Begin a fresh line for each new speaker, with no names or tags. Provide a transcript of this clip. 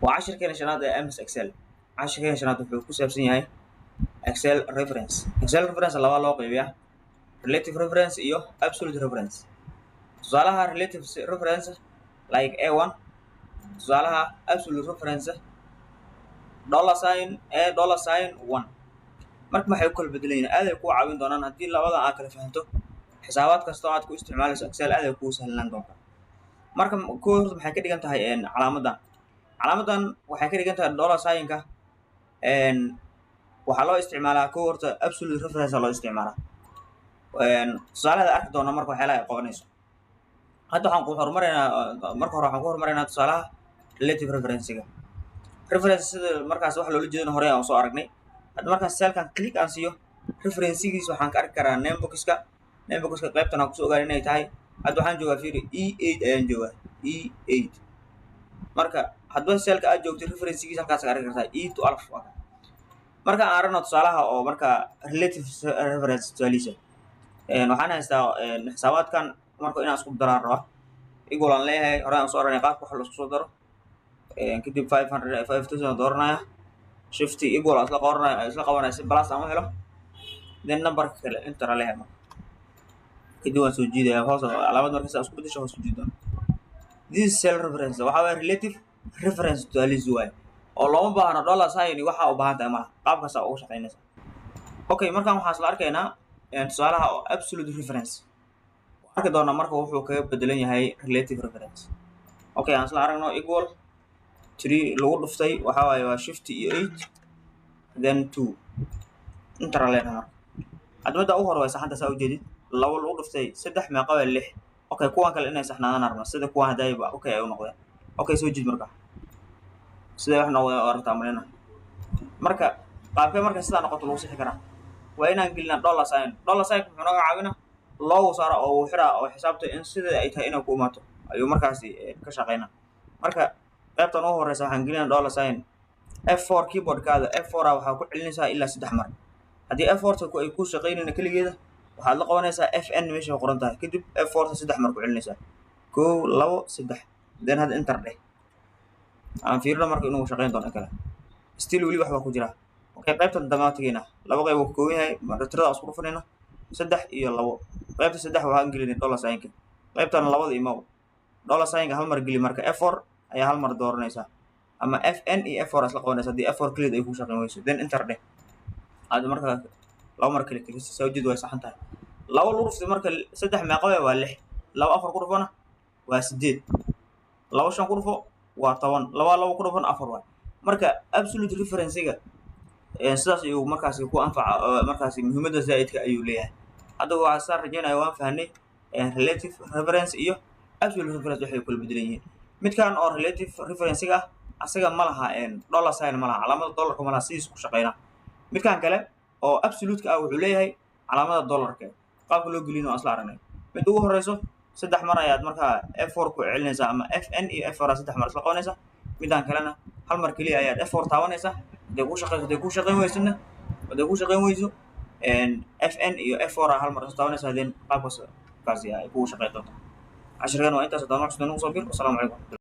وعشر كان شناد MS Excel. عشر كان شناد وحuu ku saabsan yahay Excel reference. Excel reference laba loo qaybiyaa relative reference iyo absolute reference. tusaalaha relative reference like A1, tusaalaha absolute reference $$1. marka maxay u kala bedelan yihiin aad ay ku caawin doonaan haddii labada aad kala fahanto xisaabaad kasta oo aad ku isticmaalayso Excel aad ay kuu sahlanaan doontaa. marka kuwa horta maxay ka dhigan tahay calaamadan waxay ka dhigan tahay $ka waxaa loo isticmaalaa kuwa horta absolute reference loo isticmaalaa. tusaalaheeda arki doona marka waxyaalaha ay qabanayso. hadda waxaan ku horumaraynaa tusaalaha relative reference-ga. reference sida markaas wax loola jeedana hore aan soo aragnay. hadda markaan cellkan click aan siiyo reference-giisa waxaan ka arki karaa namebox-ka qaybtan aan kusoo ogaan inay tahay. hadda waxaan joogaa fiiri E8 ayaan joogaa E8. marka hadba cellka aad joogto reference-giisa halkaas ka arki kartaa E12. marka aan aragno tusaalaha oo marka relative reference tusaalihiisa waxaan haystaa xisaabaadkan marka inaan isku daraan rabaa equal aan leeyahay hore aan soo aragnay qaabka wax la isku soo daro kadib 5000 dooranaya shift equal isla qabanaya si plus aan u helo then numberka kale enter leeyahay marka kadib waan soo jiidaya hoos calaamad marka saa isku bedesho hoos u jiidaan. this cell reference waxa weeye relative reference tusaalihiisa waaye oo looma baahno $sign waxa u baahan tahay malaha qaabkaas ugu shaqeynaysa. okay markaan waxaan isla arkaynaa tusaalaha oo absolute reference arki doona marka wuxuu kaga bedelan yahay relative reference. okay aan isla aragno equal 3 lagu dhuftay waxa waaye waa shift iyo 8 then 2 enter leeyahay marka hadda midda ugu hore way saxanta saa u jeedid labo lagu dhuftay 3 meeqa waa 6. okay kuwan kale inay saxnaadaan arma sida kuwan hadayba okay ay u noqdeen. okay soo jiid marka sida wax noqday oo aragtaa marina marka qaabkee marka sidaa noqoto lagu sixi karaa waa inaan gelinaa $sign muxuu naga caawinaa loogu saaro oo uu xiraa oo xisaabta in sida ay tahay inay ku imaato ayuu markaasi ka shaqeynaa. marka qaybtan ugu horeysa waxaan gelinaa $sign. F4 keyboardkaada F4 waxaa ku celinaysaa ilaa 3 mar. haddii F4 ay ku shaqeynayna kaligeeda waxaad la qabanaysaa FN meesha ku qoran tahay kadib F4 3 mar ku celinaysaa 1 2 3 then had enter dheh aan fiirino marka inuu shaqeyn doono kale still weli wax baa ku jira. okay qaybtan damaad tagayna laba qayb oo kooban yahay tirada isku dhufanayna 3 iyo 2. qaybta 3 waxaan gelinay $sign-ka qaybtan labada imaw $sign-ka hal mar geli marka F4 ayaa hal mar dooranaysaa ama FN iyo F4 isla qabanaysaa haddii F4 kaliya ay ku shaqeyn wayso then enter dheh aad marka laba mar kale kaliya soo jeed way saxan tahay. laba lagu dhuftay marka 3 meeqa waa 6 laba 4 ku dhufana waa 8 laba 5 ku dhufo waa 10 laba ku dhufan 4 waa. marka absolute reference-ga sidaas ayuu markaasi ku anfaca markaasi muhiimadda zaidka ayuu leeyahay. hadda waxaan saan rajeynayaa waan fahnay relative reference iyo absolute reference waxay kala bedelan yihiin. midkan oo relative reference-ga asaga ma laha $sign ma laha calaamada dollarka ma laha sidiis ku shaqeynaa. midkan kale oo absolute-ka ah wuxuu leeyahay calaamada dollarka qaabka loo gelino asla aragnay. mid ugu horeyso 3 mar ayaad markaa F4 ku celinaysaa ama FN iyo F4 3 mar isla qabanaysaa. midaan kalena hal mar kaliya ayaad F4 taabanaysaa haday ku shaqeyn weyso FN iyo F4 hal mar isla taabanaysaa then qaabkaas ay kugu shaqeyn doontaa. cashirkan waa intaas. haddaan wax soo bir. Assalaamu calaykum.